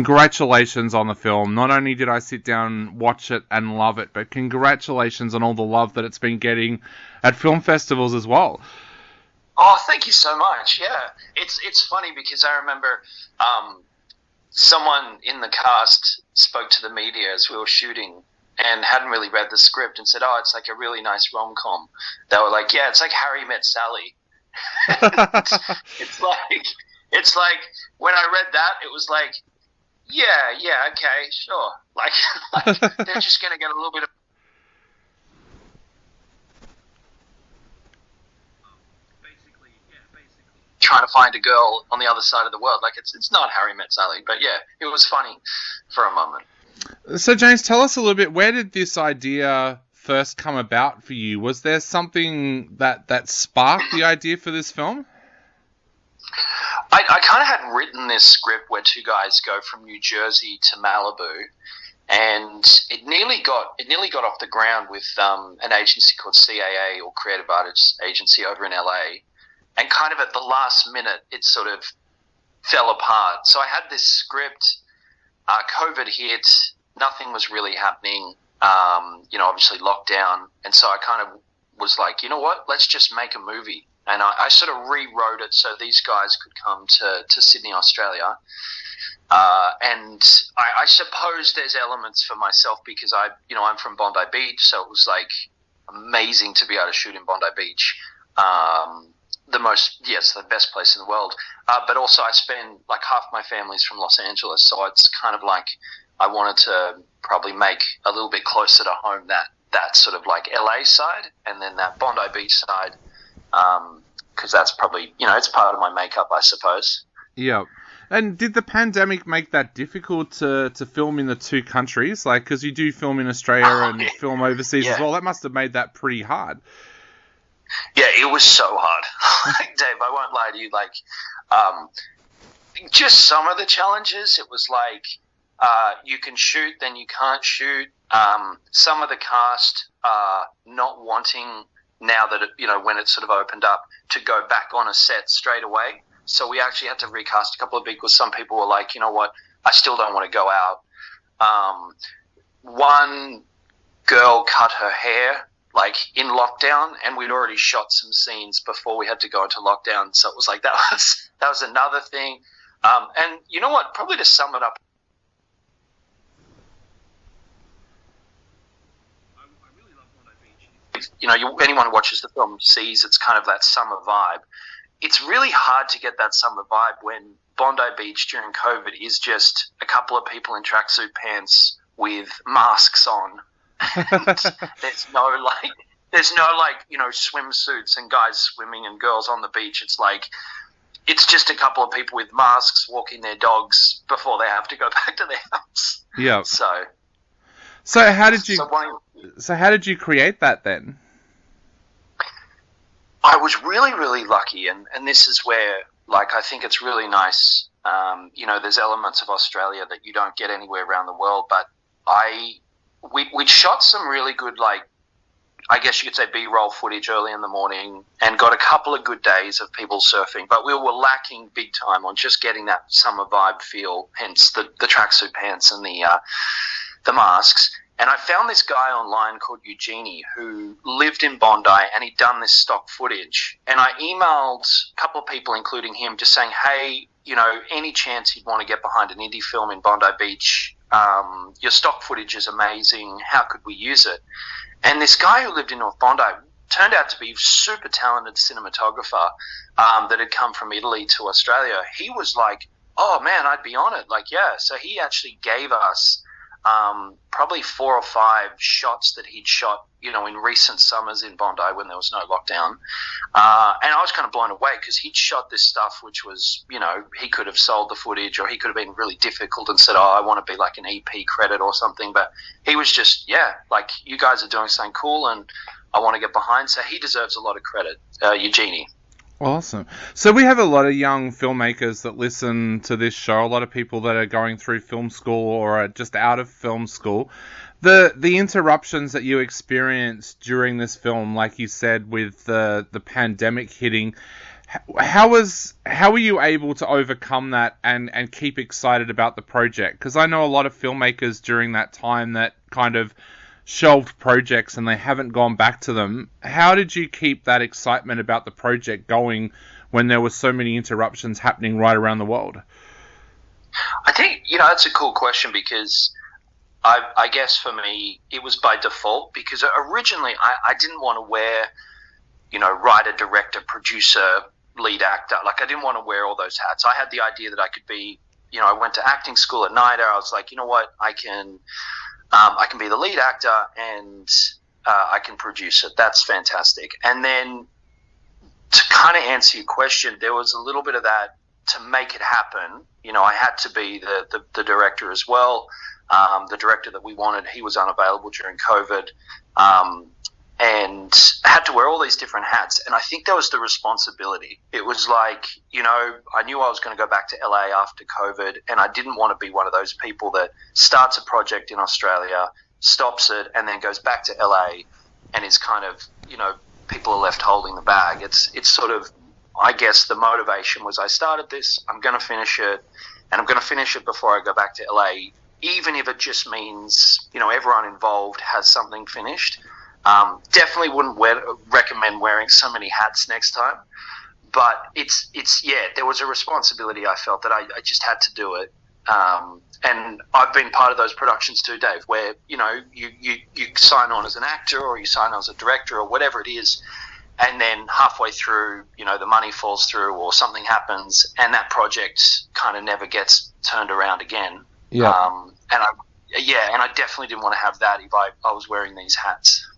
congratulations on the film. Not only did I sit down, watch it, and love it, but congratulations on all the love that it's been getting at film festivals as well. Oh, thank you so much. Yeah, it's funny because I remember someone in the cast spoke to the media as we were shooting and hadn't really read the script and said, "Oh, it's like a really nice rom-com." They were like, "Yeah, it's like Harry Met Sally." it's like when I read that, it was like, yeah, okay, sure. Like they're just gonna get a little bit of basically trying to find a girl on the other side of the world. Like it's not Harry Met Sally, but yeah, it was funny for a moment. So James, tell us a little bit, where did this idea first come about for you? Was there something that sparked the idea for this film? I kind of had written this script where two guys go from New Jersey to Malibu, and it nearly got off the ground with an agency called CAA, or Creative Artists Agency, over in LA, and kind of at the last minute it sort of fell apart. So I had this script, COVID hit, nothing was really happening, obviously lockdown, and so I kind of was like, you know what, let's just make a movie. And I sort of rewrote it so these guys could come to Sydney, Australia. And I suppose there's elements for myself because I'm from Bondi Beach, so it was like amazing to be able to shoot in Bondi Beach. The best place in the world. But also I spend like half my family's from Los Angeles, so it's kind of like I wanted to probably make a little bit closer to home that sort of like LA side, and then that Bondi Beach side. Because that's probably, it's part of my makeup, I suppose. Yeah. And did the pandemic make that difficult to film in the two countries? Like, because you do film in Australia and film overseas as well. That must have made that pretty hard. Yeah, it was so hard. Like, Dave, I won't lie to you. Like, just some of the challenges, it was like, you can shoot, then you can't shoot. Some of the cast not wanting, now that when it sort of opened up, to go back on a set straight away. So we actually had to recast a couple of because some people were like, you know what, I still don't want to go out. One girl cut her hair like in lockdown, and we'd already shot some scenes before we had to go into lockdown. So it was like that was another thing. And you know what, probably to sum it up, anyone who watches the film sees it's kind of that summer vibe. It's really hard to get that summer vibe when Bondi Beach during COVID is just a couple of people in tracksuit pants with masks on. There's no swimsuits and guys swimming and girls on the beach. It's just a couple of people with masks walking their dogs before they have to go back to their house. Yeah. So how did you create that then? I was really, really lucky, and this is where, like, I think it's really nice. There's elements of Australia that you don't get anywhere around the world, but we'd shot some really good, like, I guess you could say B-roll footage early in the morning, and got a couple of good days of people surfing, but we were lacking big time on just getting that summer vibe feel, hence the tracksuit pants and the masks. And I found this guy online called Eugenie who lived in Bondi, and he'd done this stock footage. And I emailed a couple of people, including him, just saying, hey, any chance he'd want to get behind an indie film in Bondi Beach? Your stock footage is amazing. How could we use it? And this guy who lived in North Bondi turned out to be a super talented cinematographer that had come from Italy to Australia. He was like, oh, man, I'd be on it. Like, yeah. So he actually gave us probably 4 or 5 shots that he'd shot, in recent summers in Bondi when there was no lockdown. And I was kind of blown away because he'd shot this stuff which was, he could have sold the footage, or he could have been really difficult and said, oh, I want to be like an EP credit or something. But he was just, like, you guys are doing something cool and I want to get behind. So he deserves a lot of credit, Eugenie. Awesome. So we have a lot of young filmmakers that listen to this show, a lot of people that are going through film school or are just out of film school. The interruptions that you experienced during this film, like you said, with the pandemic hitting, How were you able to overcome that and keep excited about the project? Because I know a lot of filmmakers during that time that kind of shelved projects and they haven't gone back to them. How did you keep that excitement about the project going when there were so many interruptions happening right around the world? I think, that's a cool question because I guess for me, it was by default because originally I didn't want to wear, writer, director, producer, lead actor. Like, I didn't want to wear all those hats. I had the idea that I could be, I went to acting school at NIDA. I was like, you know what, I can be the lead actor and I can produce it. That's fantastic. And then to kind of answer your question, there was a little bit of that to make it happen. I had to be the director as well. The director that we wanted, he was unavailable during COVID. And I had to wear all these different hats. And I think that was the responsibility. It was like, I knew I was going to go back to LA after COVID, and I didn't want to be one of those people that starts a project in Australia, stops it, and then goes back to LA and is kind of, people are left holding the bag. It's sort of, I guess the motivation was I started this, I'm going to finish it, and I'm going to finish it before I go back to LA, even if it just means, everyone involved has something finished. Definitely wouldn't recommend wearing so many hats next time, but it's there was a responsibility I felt that I just had to do it. And I've been part of those productions too, Dave, where, you sign on as an actor or you sign on as a director or whatever it is, and then halfway through, the money falls through or something happens and that project kind of never gets turned around again. Yeah. And I definitely didn't want to have that if I was wearing these hats.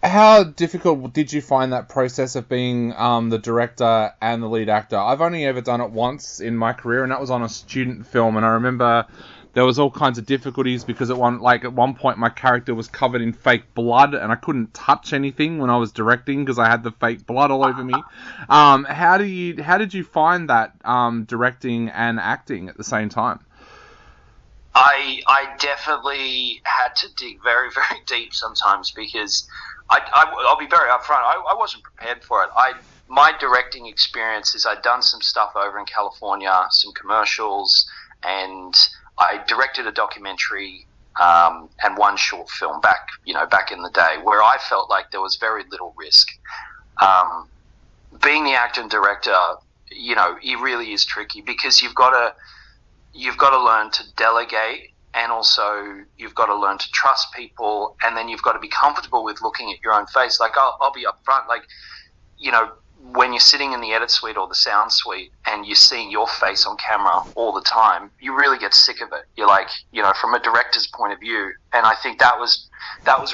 How difficult did you find that process of being the director and the lead actor? I've only ever done it once in my career, and that was on a student film. And I remember there was all kinds of difficulties because at one point my character was covered in fake blood, and I couldn't touch anything when I was directing because I had the fake blood all over me. How did you find that directing and acting at the same time? I definitely had to dig very, very deep sometimes because I'll be very upfront. I wasn't prepared for it. My directing experience is I'd done some stuff over in California, some commercials, and I directed a documentary and one short film back in the day where I felt like there was very little risk. Being the actor and director, it really is tricky because you've got to learn to delegate, and also you've got to learn to trust people, and then you've got to be comfortable with looking at your own face. Like, I'll be upfront, like, when you're sitting in the edit suite or the sound suite and you're seeing your face on camera all the time, you really get sick of it. You're like, from a director's point of view. And I think that was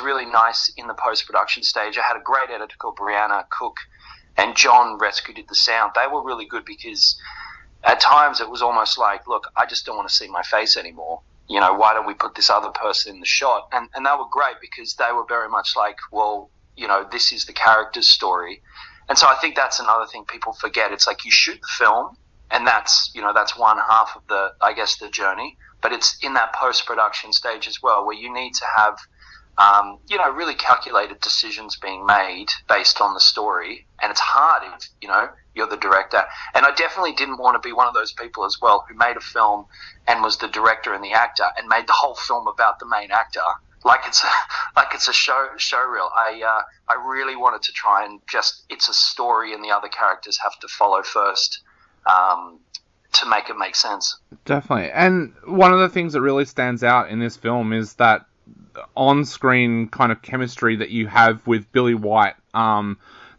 really nice in the post-production stage. I had a great editor called Brianna Cook, and John Rescue did the sound. They were really good because at times it was almost like, look, I just don't want to see my face anymore. Why don't we put this other person in the shot? And they were great because they were very much like, well, this is the character's story. And so I think that's another thing people forget. It's like you shoot the film, and that's one half of the journey. But it's in that post-production stage as well where you need to have, really calculated decisions being made based on the story. And it's hard if, you're the director. And I definitely didn't want to be one of those people as well who made a film and was the director and the actor and made the whole film about the main actor. Like it's a show reel. I really wanted to try and it's a story and the other characters have to follow first to make it make sense. Definitely. And one of the things that really stands out in this film is that on-screen kind of chemistry that you have with Billy White.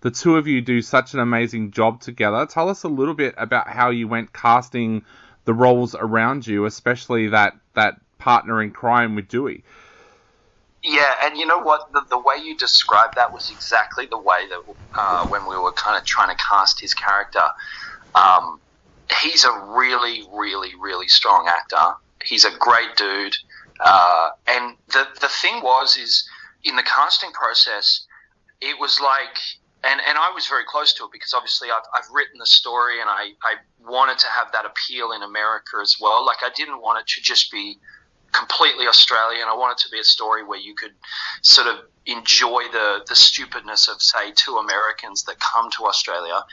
The two of you do such an amazing job together. Tell us a little bit about how you went casting the roles around you, especially that partner in crime with Dewey. Yeah, and you know what? The way you described that was exactly the way that when we were kind of trying to cast his character. He's a really, really, really strong actor. He's a great dude. And the thing is in the casting process, it was like, and I was very close to it because obviously I've written the story and I wanted to have that appeal in America as well. Like, I didn't want it to just be completely Australian. I want it to be a story where you could sort of enjoy the stupidness of, say, two Americans that come to Australia.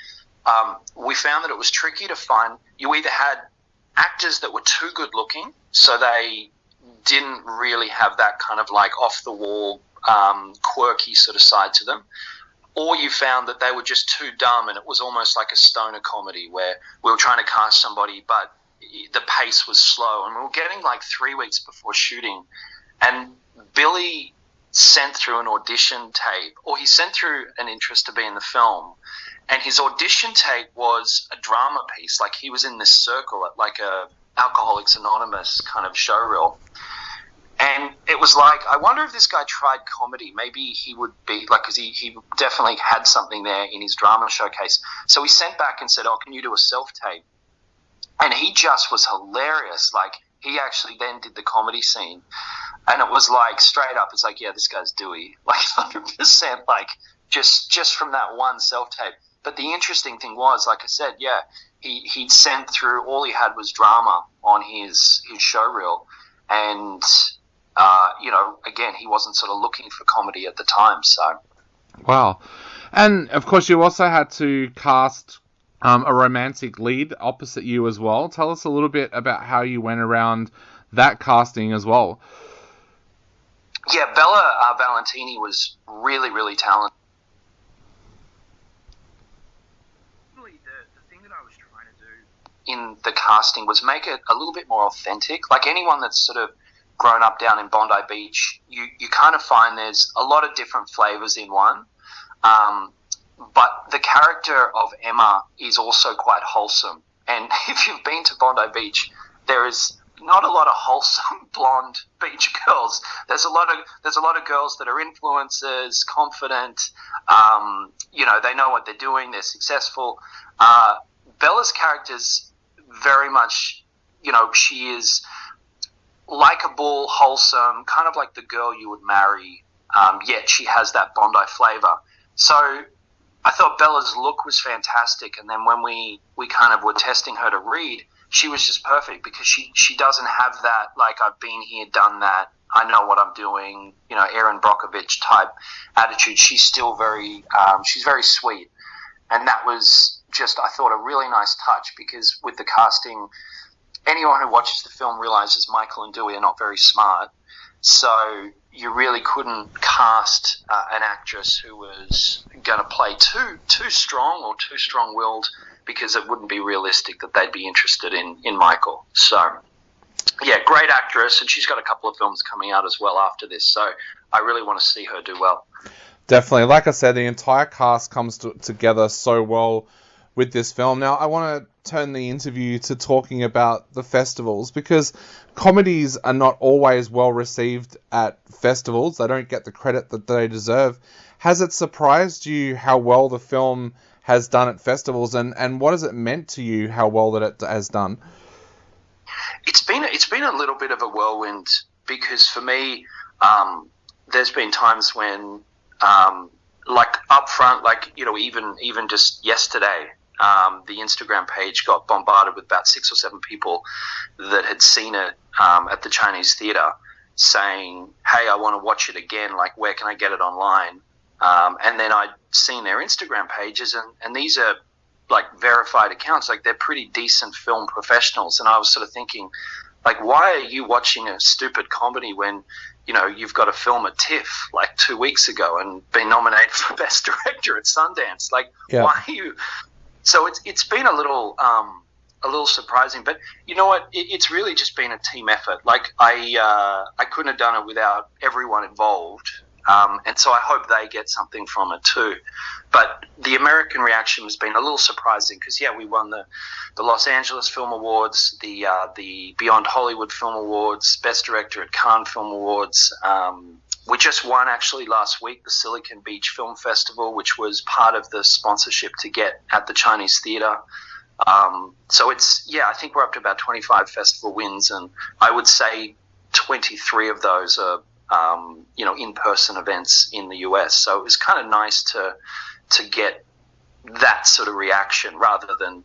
we found that it was tricky to find. You either had actors that were too good looking, so they didn't really have that kind of like off the wall, quirky sort of side to them, or you found that they were just too dumb, and it was almost like a stoner comedy where we were trying to cast somebody, but the pace was slow, and we were getting like 3 weeks before shooting, and Billy sent through an audition tape, or he sent through an interest to be in the film, and his audition tape was a drama piece. Like, he was in this circle at like a Alcoholics Anonymous kind of showreel. And it was like, I wonder if this guy tried comedy. Maybe he would be, like, because he definitely had something there in his drama showcase. So he sent back and said, oh, can you do a self-tape? And he just was hilarious. Like, he actually then did the comedy scene. And it was like, straight up, it's like, yeah, this guy's Dewey. Like, 100%, like, just from that one self-tape. But the interesting thing was, like I said, yeah, he'd sent through, all he had was drama on his showreel. And, again, he wasn't sort of looking for comedy at the time, so. Wow. And, of course, you also had to cast a romantic lead opposite you as well. Tell us a little bit about how you went around that casting as well. Yeah, Bella Valentini was really, really talented. The thing that I was trying to do in the casting was make it a little bit more authentic. Like, anyone that's sort of grown up down in Bondi Beach, you kind of find there's a lot of different flavors in one. But the character of Emma is also quite wholesome. And if you've been to Bondi Beach, there is not a lot of wholesome blonde beach girls. There's a lot of girls that are influencers, confident. They know what they're doing. They're successful. Bella's character's very much, she is likable, wholesome, kind of like the girl you would marry. Yet she has that Bondi flavor. So I thought Bella's look was fantastic, and then when we kind of were testing her to read, she was just perfect because she doesn't have that, like, I've been here, done that, I know what I'm doing, Erin Brockovich type attitude. She's still she's very sweet, and that was just, I thought, a really nice touch, because with the casting, anyone who watches the film realizes Michael and Dewey are not very smart, so you really couldn't cast an actress who was going to play too strong or too strong-willed, because it wouldn't be realistic that they'd be interested in Michael. So, yeah, great actress, and she's got a couple of films coming out as well after this, so I really want to see her do well. Definitely. Like I said, the entire cast comes together so well with this film. Now, I want to turn the interview to talking about the festivals, because comedies are not always well received at festivals. They don't get the credit that they deserve. Has it surprised you how well the film has done at festivals, and what has it meant to you how well that it has done? It's been a little bit of a whirlwind, because for me, there's been times when, like up front, like, even just yesterday, the Instagram page got bombarded with about 6 or 7 people that had seen it at the Chinese theatre, saying, hey, I want to watch it again, like, where can I get it online? And then I'd seen their Instagram pages, and these are, like, verified accounts, like, they're pretty decent film professionals, and I was sort of thinking, like, why are you watching a stupid comedy when, you've got a film at TIFF, like, 2 weeks ago and been nominated for Best Director at Sundance? Like, yeah. Why are you... So it's been a little surprising, but you know what? It's really just been a team effort. Like, I couldn't have done it without everyone involved, and so I hope they get something from it too. But the American reaction has been a little surprising, because yeah, we won the Los Angeles Film Awards, the Beyond Hollywood Film Awards, Best Director at Cannes Film Awards. We just won, actually, last week, the Silicon Beach Film Festival, which was part of the sponsorship to get at the Chinese theatre. So I think we're up to about 25 festival wins, and I would say 23 of those are, in-person events in the US. So it was kind of nice to get that sort of reaction, rather than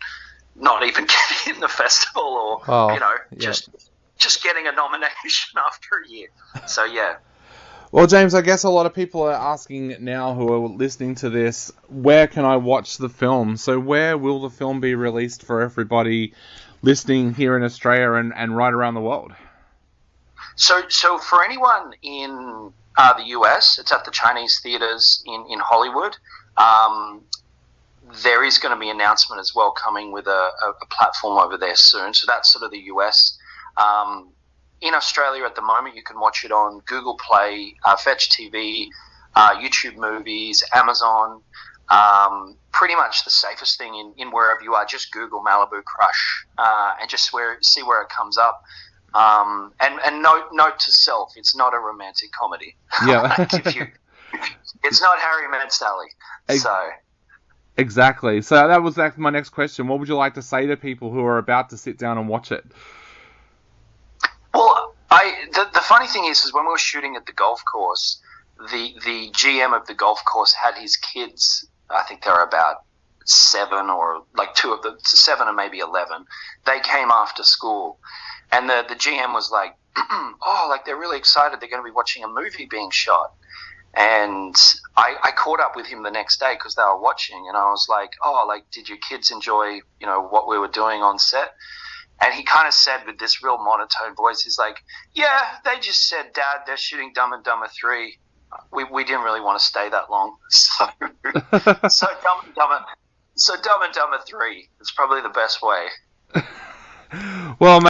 not even getting in the festival, or, just getting a nomination after a year. So, yeah. Well, James, I guess a lot of people are asking now who are listening to this, where can I watch the film? So where will the film be released for everybody listening here in Australia and right around the world? So for anyone in the US, it's at the Chinese theaters in Hollywood. There is going to be an announcement as well coming with a platform over there soon. So that's sort of the US. In Australia at the moment, you can watch it on Google Play, Fetch TV, YouTube Movies, Amazon. Pretty much the safest thing in wherever you are, just Google Malibu Crush and just see where it comes up. And note to self, it's not a romantic comedy. Yeah. It's not Harry Met Sally. So exactly. So that was my next question. What would you like to say to people who are about to sit down and watch it? Well, the funny thing is when we were shooting at the golf course, the GM of the golf course had his kids. I think they were about 7 or like 2 of the 7 and maybe 11. They came after school, and the GM was like, "Oh, like they're really excited. They're going to be watching a movie being shot." And I caught up with him the next day because they were watching, and I was like, "Oh, like did your kids enjoy what we were doing on set?" And he kind of said with this real monotone voice, he's like, "Yeah, they just said, Dad, they're shooting Dumb and Dumber 3. We didn't really want to stay that long." So Dumb and Dumber 3 is probably the best way. Well,